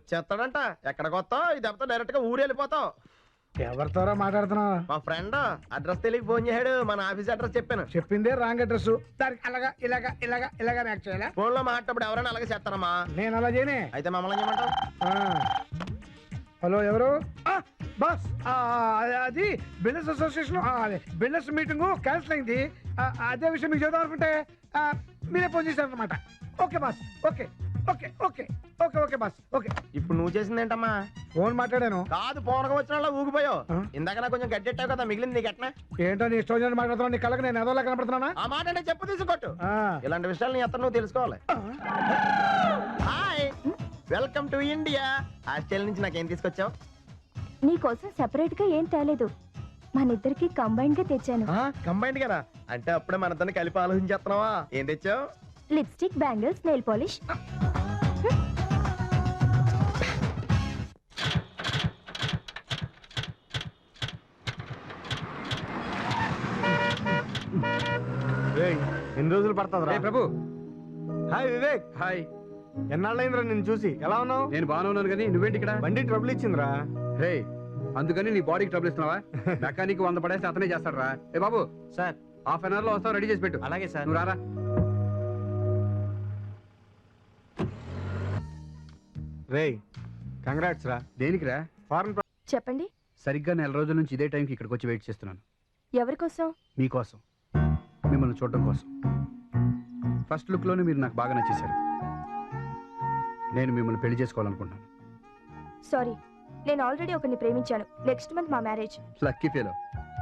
వచ్చేస్తాడంట. ఎక్కడికి వస్తావు? ఇది దెబ్బతో డైరెక్ట్ గా ఊరు వెళ్ళిపోతావు. ఎవరితోరా మాట్లాడుతున్నావు? మా ఫ్రెండ్ అడ్రస్ తెలియక ఫోన్ చేశాడు. మన ఆఫీస్ అడ్రస్ చెప్పాను. చెప్పిందే రాంగ్ అడ్రస్. దానికి అలాగా ఇలాగా ఇలాగా ఇలాగా యాక్ట్ చేయాలా? ఫోన్ లో మాట్లాడప్పుడు ఎవరైనా అలాగే చేస్తారమ్మా. నేను అలా చేయనే. అయితే మమ్మల్ని చేయమంటావు? హలో, ఎవరు? బాస్, అది builders association builders meeting cancel అయింది. అదే విషయం మీకు చెప్దాం అనుకుంటే మీరే ఫోన్ చేశారనమాట. Okay boss, okay okay okay okay okay boss, okay. ఇప్పుడు నువ్వు చేసింది ఏంటమ్మా? ఫోన్ మాట్లాడాను. కాదు, ఫోన్గా వచ్చిన వాళ్ళ ఊగిపోయావు. ఇందాక నాకు కొంచెం గడ్డెట్టావు కదా, మిగిలింది నీకు ఎట్నా? ఏంటో నీ ఇష్టం మాట్లాడుతున్నావు? నీ కళ్ళకి నేను ఎదోలా కనపడుతున్నానా? ఆ మాట అంటే చెప్పు తీసుకోట్టు. ఇలాంటి విషయాలు నీ అతను నువ్వు తెలుసుకోవాలి. Hi, welcome to India. Australia నుంచి నాకేం తీసుకొచ్చావు? నీకోసం సెపరేట్ గా ఏం తేలేదు, మన ఇద్దరికి కంబైన్ గా తెచ్చాను. కంబైండ్ గానా? అంటే అప్పుడే మన ఇద్దరిని కలిపి ఆలోచించేస్తున్నావా? ఏం తెచ్చావు? Lipstick, bangles, nail polish. ఎన్ని రోజులు పడుతుంది ప్రభు? హాయ్ వివేక్. హాయ్. ఎన్నాళ్ళైందిరా నిన్ను చూసి. ఎలా ఉన్నావు? నేను బాగానే ఉన్నాను కానీ నువ్వేంటి ఇక్కడ? బండి ట్రబుల్ ఇచ్చిందిరా. రే, అందుకని నీ బాడీకి ట్రబుల్ ఇస్తున్నావా? మెకానిక్ 100 పడేస్తే అతనే చేస్తాడు రా. ఏ బాబు సార్, హాఫ్ అన్ అవర్ లో వస్తావు, రెడీ చేసి పెట్టు. అలాగే సార్. నువ్వు రారా. రే, కంగ్రాట్స్ రా. దేనికి రా? ఫారెన్. చెప్పండి, సరిగ్గా 4 రోజుల నుంచి ఇదే టైంకి ఇక్కడికి వచ్చి వెయిట్ చేస్తున్నాను. ఎవరి కోసం? మీకోసం, మిమ్మల్ని చూడటం కోసం. ఫస్ట్ లుక్ లోనే మీరు నాకు బాగా నచ్చేశారు. నేను మిమ్మల్ని పెళ్లి చేసుకోవాలనుకుంటున్నాను. సారీ, నేను ఆల్రెడీ ఒకరిని ప్రేమించాను. నెక్స్ట్ మంత్ మా మ్యారేజ్. Lucky fellow.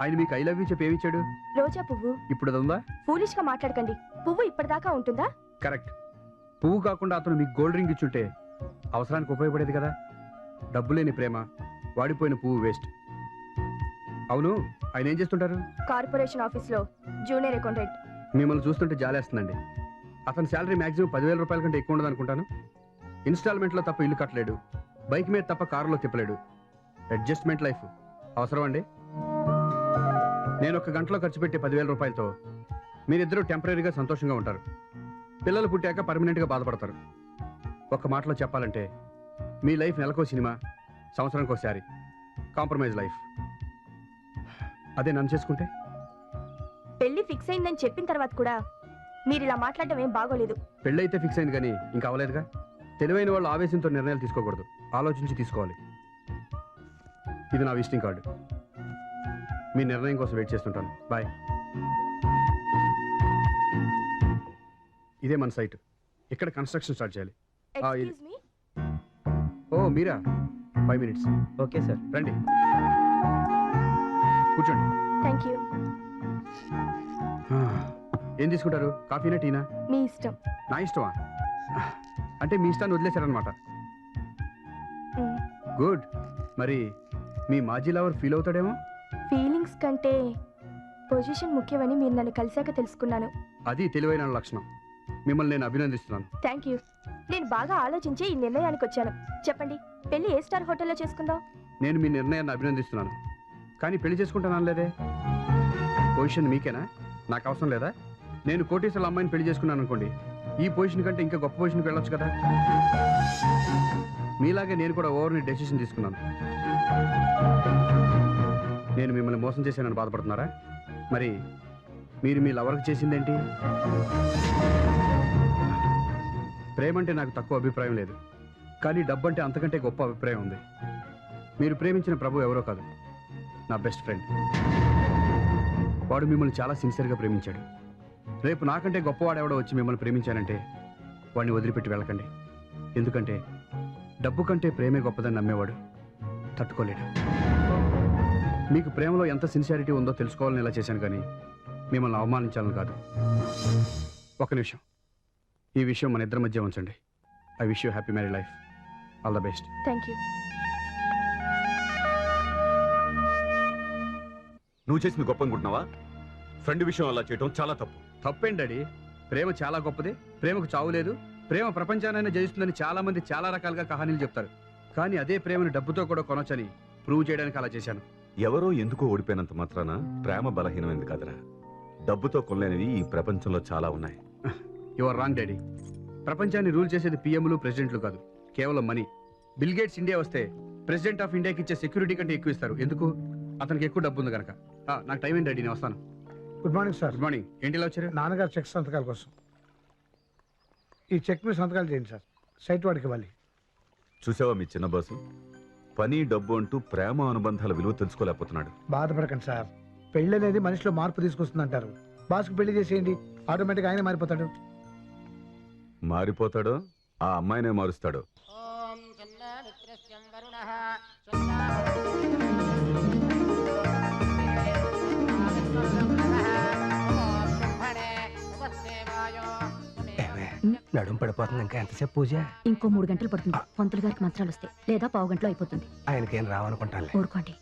ఆయన మీకు ఐ లవ్ యూ చెప్పి ఏమిచ్చాడు? రోజా పువ్వు. ఇప్పుడు అది ఉందా? ఫూలిష్ గా మాట్లాడకండి. పువ్వు ఇప్పటిదాకా ఉంటుందా? కరెక్ట్. పువ్వు కాకుండా అతను మీకు గోల్డ్ రింగ్ ఇచ్చుంటే అవసరానికి ఉపయోగపడేది కదా. డబ్బు లేని ప్రేమ, వాడిపోయిన పువ్వు వేస్ట్. అవును, ఆయన ఏం చేస్తుంటారు? కార్పొరేషన్ ఆఫీస్ లో జూనియర్ అకౌంటెంట్. మిమ్మల్ని చూస్తుంటే జాలేస్తుందండి. అతని శాలరీ మాక్సిమం 10,000 రూపాయల కంటే ఎక్కువ ఉండదు అనుకుంటాను. ఇన్స్టాల్మెంట్లో తప్ప ఇల్లు కట్టలేడు, బైక్ మీద తప్ప కారులో తిప్పలేడు. అడ్జస్ట్మెంట్ లైఫ్ అవసరం అండి. నేను 1 గంటలో ఖర్చు పెట్టే 10,000 రూపాయలతో మీరిద్దరూ టెంపరీగా సంతోషంగా ఉంటారు. పిల్లలు పుట్టాక పర్మనెంట్గా బాధపడతారు. ఒక్క మాటలో చెప్పాలంటే మీ లైఫ్ నెలకో సినిమా, సంవత్సరానికి ఒకసారి కాంప్రమైజ్ లైఫ్. అదే నన్ను చేసుకుంటే? పెళ్లి ఫిక్స్ అయిందని చెప్పిన తర్వాత కూడా మీరు ఇలా మాట్లాడడం ఏం బాగోలేదు. పెళ్ళైతే ఫిక్స్ అయింది కానీ ఇంకా అవ్వలేదుగా. తెలివైన వాళ్ళు ఆవేశంతో నిర్ణయాలు తీసుకోకూడదు, ఆలోచించి తీసుకోవాలి. ఇది నా విజిటింగ్ కార్డు. మీ నిర్ణయం కోసం వెయిట్ చేస్తుంటాను. బాయ్. ఇదే మన సైట్. ఇక్కడ కన్స్ట్రక్షన్ స్టార్ట్ చేయాలి. Excuse me. ఓ మీరా? 5 minutes. Okay sir. రండి, కూర్చోండి. Thank you. ఏం తీసుకుంటారు? కాఫీనా, టీనా? మీ ఇష్టం. నా ఇష్టమా? అంటే మీ ఇష్టాన్ని వదిలేశారనమాట. గుడ్. మరి మీ మాజీ లవర్ ఫీల్ అవుతాడేమో? ఫీలింగ్స్ కంటే పొజిషన్ ముఖ్యమని మీరు నన్ను కలిసాక తెలుసుకున్నాను. అది తెలివైన లక్షణం. మిమ్మల్ని నేను అభినందిస్తున్నాను. Thank you. నేను బాగా ఆలోచించి ఈ నిర్ణయానికి వచ్చాను. చెప్పండి, పెళ్లి ఏ స్టార్ హోటల్లో చేసుకుందాం? నేను మీ నిర్ణయాన్ని అభినందిస్తున్నాను, కానీ పెళ్లి చేసుకుంటాను అనలేదే. పొజిషన్ మీకేనా? నాకు అవసరం లేదా? నేను కోటీశ్వర అమ్మాయిని పెళ్లి చేసుకున్నాను అనుకోండి, ఈ పొజిషన్ కంటే ఇంకా గొప్ప పొజిషన్కి వెళ్ళొచ్చు కదా. మీలాగే నేను కూడా ఓవర్ని డెసిషన్ తీసుకున్నాను. నేను మిమ్మల్ని మోసం చేశానని బాధపడుతున్నారా? మరి మీరు మీ లవర్కి చేసిందేంటి? ప్రేమ అంటే నాకు తక్కువ అభిప్రాయం లేదు, కానీ డబ్బు అంటే అంతకంటే గొప్ప అభిప్రాయం ఉంది. మీరు ప్రేమించిన ప్రభు ఎవరో కాదు, నా బెస్ట్ ఫ్రెండ్. వాడు మిమ్మల్ని చాలా సిన్సియర్గా ప్రేమించాడు. రేపు నాకంటే గొప్పవాడెవడో వచ్చి మిమ్మల్ని ప్రేమించానంటే వాడిని వదిలిపెట్టి వెళ్ళకండి. ఎందుకంటే డబ్బు కంటే ప్రేమే గొప్పదని నమ్మేవాడు తట్టుకోలేడు. మీకు ప్రేమలో ఎంత సిన్సియారిటీ ఉందో తెలుసుకోవాలని ఇలా చేశాను, కానీ మిమ్మల్ని అవమానించాలని కాదు. ఒక నిమిషం, ఈ విషయం మన ఇద్దరి మధ్య ఉంచండి. I wish you happy married life. All the best. Thank you. నువ్వు చేసింది గొప్ప అనుకుంటున్నావా? ఫ్రెండ్ విషయం అలా చేయటం చాలా తప్పు. తప్పేంటి డాడీ? ప్రేమ చాలా గొప్పది, ప్రేమకు చావు లేదు, ప్రేమ ప్రపంచానైనా జయిస్తుందని చాలా మంది చాలా రకాలుగా కహానీలు చెప్తారు. కానీ అదే ప్రేమను డబ్బుతో కూడా కొనొచ్చని ప్రూవ్ చేయడానికి అలా చేశాను. ఎవరో ఎందుకో ఓడిపోయినంత మాత్రాన ప్రేమ బలహీనమైంది కాదురా. డబ్బుతో కొనలేనివి ఈ ప్రపంచంలో చాలా ఉన్నాయి. Your wrong daddy. ప్రపంచాన్ని రూల్ చేసేది పిఎంలు, ప్రెసిడెంట్లు కాదు, కేవలం మనీ. బిల్ గేట్స్ ఇండియా వస్తే ప్రెసిడెంట్ ఆఫ్ ఇండియాకి ఇచ్చే సెక్యూరిటీ కంటే ఎక్కువ ఇస్తారు. ఎందుకు? అతనికి ఎక్కువ డబ్బు ఉంది కనుక. నాకు టైం ఏంటి రెడీ, నేను వస్తాను. Good morning sir. Good morning. ఏంటి ఇలా వచ్చారు? నాన్నగారు చెక్ సంతకాల కోసం. ఈ చెక్ మీద సంతకాలు చేయండి సార్, సైట్ వాడికి ఇవ్వాలి. చూసావా మీ చిన్న బాసు, పని డబ్బు అంటూ ప్రేమ అనుబంధాల విలువ తెలుసుకోలేకపోతున్నాడు. బాధపడకండి సార్, పెళ్ళి అనేది మనిషిలో మార్పు తీసుకొస్తుంది అంటారు. బాస్కి పెళ్లి చేసేయండి, ఆటోమేటిక్గా ఆయన మారిపోతాడు. మారిపోతాడో ఆ అమ్మాయినే మారుస్తాడు. నడుము పడిపోతుంది, ఇంకా ఎంతసేపు పూజ? ఇంకో 3 గంటలు పడుతుంది. పంతులు గారికి మంత్రాలు వస్తాయి, లేదా పావు గంటలో అయిపోతుంది. ఆయనకేం రావనుకుంటాను. ఊరుకోండి.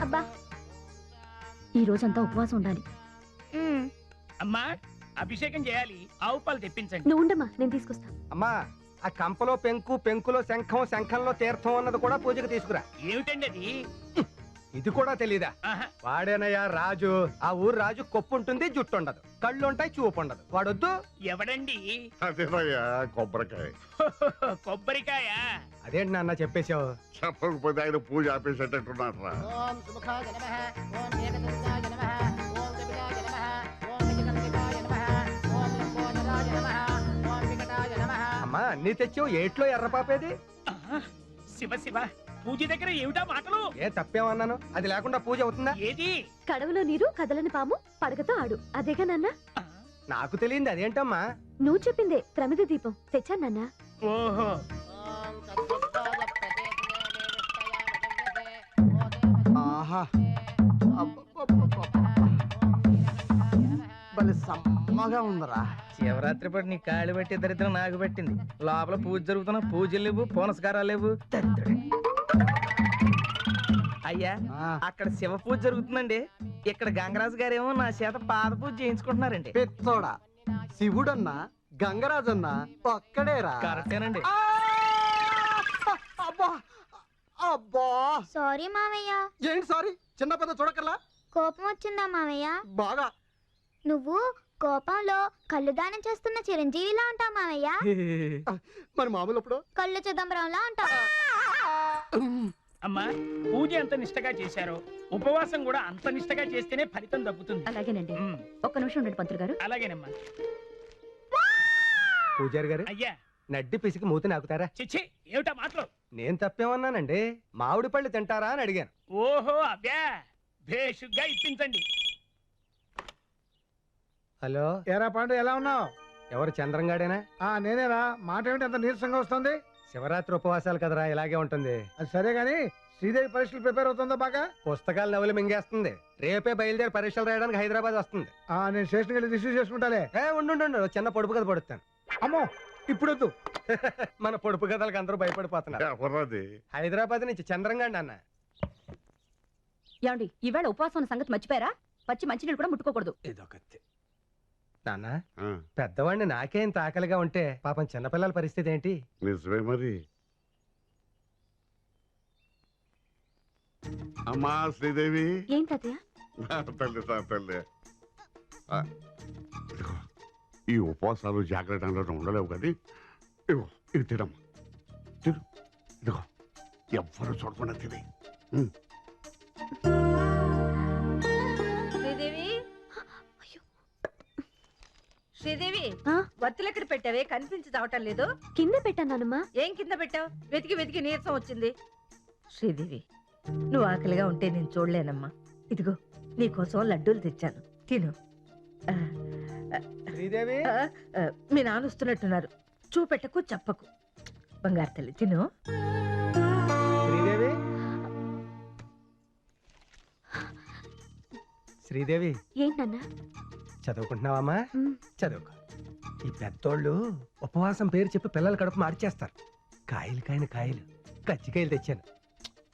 అబ్బా ఈ రోజంతా ఉపవాసం ఉండాలి. అమ్మా అభిషేకం చేయాలి, ఆవు పాలు తెప్పించండి. నువ్వు ఉండమ్మా, నేను తీసుకొస్తా. అమ్మా ఆ కంపలో పెంకు, పెంకులో శంఖం, శంఖంలో తీర్థం అన్నది కూడా పూజకి తీసుకురా. ఏమిటండి అది? ఇది కూడా తెలీదా? ఆహా. వాడేనయ్యా రాజు. ఆ ఊరు రాజు కొప్పు ఉంటుంది, జుట్టు ఉండదు, కళ్ళు ఉంటాయి, చూపు ఉండదు. వాడొద్దు. ఎవడండి? అదేనయ్యా కొబ్బరికాయ. కొబ్బరికాయ? అదేంటి నాన్న చెప్పేశావు? చెప్పకపోతే ఆయన పూజ ఆపేసేటట్టున్నారు రా. అమ్మా అన్ని తెచ్చావు, ఏట్లో ఎర్రపాపేది? ఆహా. శివ శివ, పూజ దగ్గర ఏమిటా మాటలు? ఏ తప్పేమన్నాను? అది లేకుండా పూజ అవుతుందా? ఏది? కడవలో నీరు కదలని పాము పడగతో ఆడు, అదేగా నాన్న? ఆ, నాకు తెలియంది అదేంటమ్మా? నువ్వు చెప్పిందే ప్రమిద దీపం తెచ్చాను నాన్న. ఓహో. ఆహా భలే సమ్మగా ఉందరా. శివరాత్రి పాటు నీ కాళ్ళు పెట్టి దరిద్రం నాకు పెట్టింది. లోపల పూజ జరుగుతున్నా పూజలు లేవు, పునస్కారాలు లేవు. దరిద్రుడే. అయ్యా అక్కడ శివ పూజ జరుగుతుందండి, ఇక్కడ గంగరాజు గారేమో నా చేత పాద పూజ చేయించుకుంటున్నారండి. పెత్తోడా, శివుడన్నా గంగరాజన్నా ఒక్కడేరా. కరెక్టేనండి. అబ్బా అబ్బా, సారీ మావయ్య. ఏంటి సారీ? చిన్న పెద్ద చూడకల్లా కోపం వచ్చిందా మావయ్య? బాగా. నువ్వు కోపంలో కళ్ళు దానం చేస్తున్న చిరంజీవిలా ఉంటావు మావయ్య. మరి మామూలు అప్పుడు కళ్ళు చిదంబరంలా ఉంటావు. అమ్మా పూజ ఎంత నిష్టగా చేశారో ఉపవాసం కూడా అంత నిష్టగా చేస్తేనే ఫలితం దక్కుతుంది. అలాగేనండి. ఉమ్, ఒక్క నిమిషం ఉండండి పంతులు గారు. అలాగేనమ్మా. పూజారి గారు, అయ్యా నడ్డి పిసికి మూతి నాకుతారా? చిచ్చి, ఏమిటా మాటలు? నేను తప్పేమన్నానండి? మామిడి పళ్ళు తింటారా అని అడిగాను. ఓహో అబ్బా, భేషుగ్గా ఇప్పించండి. హలో, ఏరా పాండు, ఎలా ఉన్నావు? ఎవరు చంద్రంగాడేనా? నేనేరా. మాట ఏమిటి అంత నీరసంగా వస్తుంది? శివరాత్రి ఉపవాసాలు కదరా, ఇలాగే ఉంటుంది. అది సరే గాని శ్రీదేవి పరీక్షలు ప్రిపేర్ అవుతుందా బాగా? పుస్తకాలు నవలు మింగేస్తుంది. రేపే బయలుదేరి పరీక్షలు రాయడానికి హైదరాబాద్ వస్తుంది. నేను స్టేషన్కి వెళ్ళి రిసీవ్ చేసుకుంటాలే. ఉండు, చిన్న పొడుపు కథ పడుతాను. అమ్మో, ఇప్పుడొద్దు. మన పొడుపు కథలకు అందరూ భయపడిపోతున్నారు. ఎవరది? హైదరాబాద్ నుంచి చంద్రంగాడి అన్న. ఏమండి, ఈవేళ ఉపవాసం ఉన్న సంగతి మర్చిపోయారా? పచ్చి మంచినీళ్ళు కూడా ముట్టుకోకూడదు. ఇదొకటి. నాన్న, ఆ, పెద్దవాడిని నాకే ఇంత ఆకలిగా ఉంటే పాపం చిన్నపిల్లల పరిస్థితి ఏంటి? నిజమే మరి. అమ్మా శ్రీదేవి, ఏం తాతయ్య? నా తల్లి నా తల్లి. ఆ, ఇదిగో, ఈ ఉపవాసాలు జాగ్రత్తగా ఉండలేవు కానీ ఇదిగో ఇది తినమ్మా, తిను. ఇదిగో ఎవ్వరు చూడకుండా తిని. శ్రీదేవి, శ్రీదేవి, ఆ? వత్తులు ఎక్కడ పెట్టావే? కనిపించి చావటం లేదు. కింద పెట్టాను నానమ్మా. ఏం కింద పెట్టావు? వెతికి వెతికి నీరసం వచ్చింది. శ్రీదేవి, నువ్వు ఆకలిగా ఉంటే నేను చూడలేనమ్మా. ఇదిగో నీకోసం లడ్డూలు తెచ్చాను, తిను. శ్రీదేవి, మీ నాన్న వస్తున్నట్టున్నారు. చూపెట్టకు, చెప్పకు. బంగారు తల్లి, తిను. శ్రీదేవి, శ్రీదేవి, ఏంటన్నా? చదువుకుంటున్నావమ్మా? చదువుకో. ఈ పెద్దోళ్ళు ఉపవాసం పేరు చెప్పి పిల్లల కడుపు మార్చేస్తారు. కాయలు కాయని కాయలు, కజ్జికాయలు తెచ్చాను.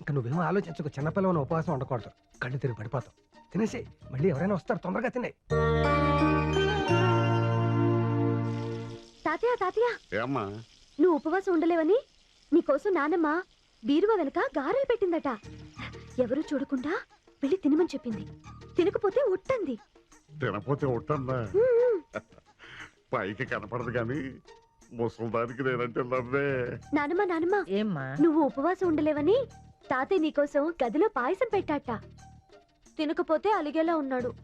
ఇంకా నువ్వేమో ఆలోచించకు, చిన్నపిల్లవని ఉపవాసం ఉండకూడదు, కళ్ళు తిరిగి పడిపోతావు. తినేసి మళ్ళీ ఎవరైనా వస్తారు, తొందరగా తినే. తాతయ్య తాతయ్య, ఏమ్మా? నువ్వు ఉపవాసం ఉండలేవని నీకోసం నానమ్మ బీరువా వెనక గారెలు పెట్టిందట. ఎవరూ చూడకుండా వెళ్ళి తినమని చెప్పింది. తినకపోతే ఒట్టంది. తినపోతే ఉంటుందా? పైకి కనపడదు కానీ ముసలిదానికి నేనంటే నవ్వే. నానమ్మ నానమ్మ ఏమ్మా నువ్వు ఉపవాసం ఉండలేవని తాతయ్య నీకోసం గదిలో పాయసం పెట్టాట తినకపోతే అలిగేలా ఉన్నాడు.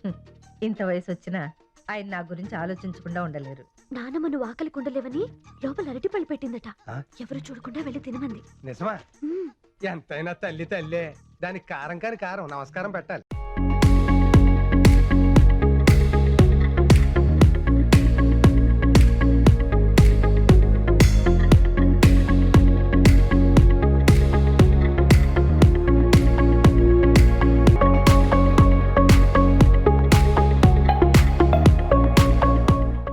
ఇంత వయసు వచ్చినా ఆయన నా గురించి ఆలోచించకుండా ఉండలేరు. నానమ్మ నువ్వు ఆకలికి ఉండలేవని లోపల అరటిపళ్ళు పెట్టిందట. ఆ? ఎవరు చూడకుండా వెళ్ళి తినమంది. నిజమా? మ్మ్. ఎంతైనా తల్లి తల్లే. దానికి కారం కాని కారం నమస్కారం పెట్టాలి.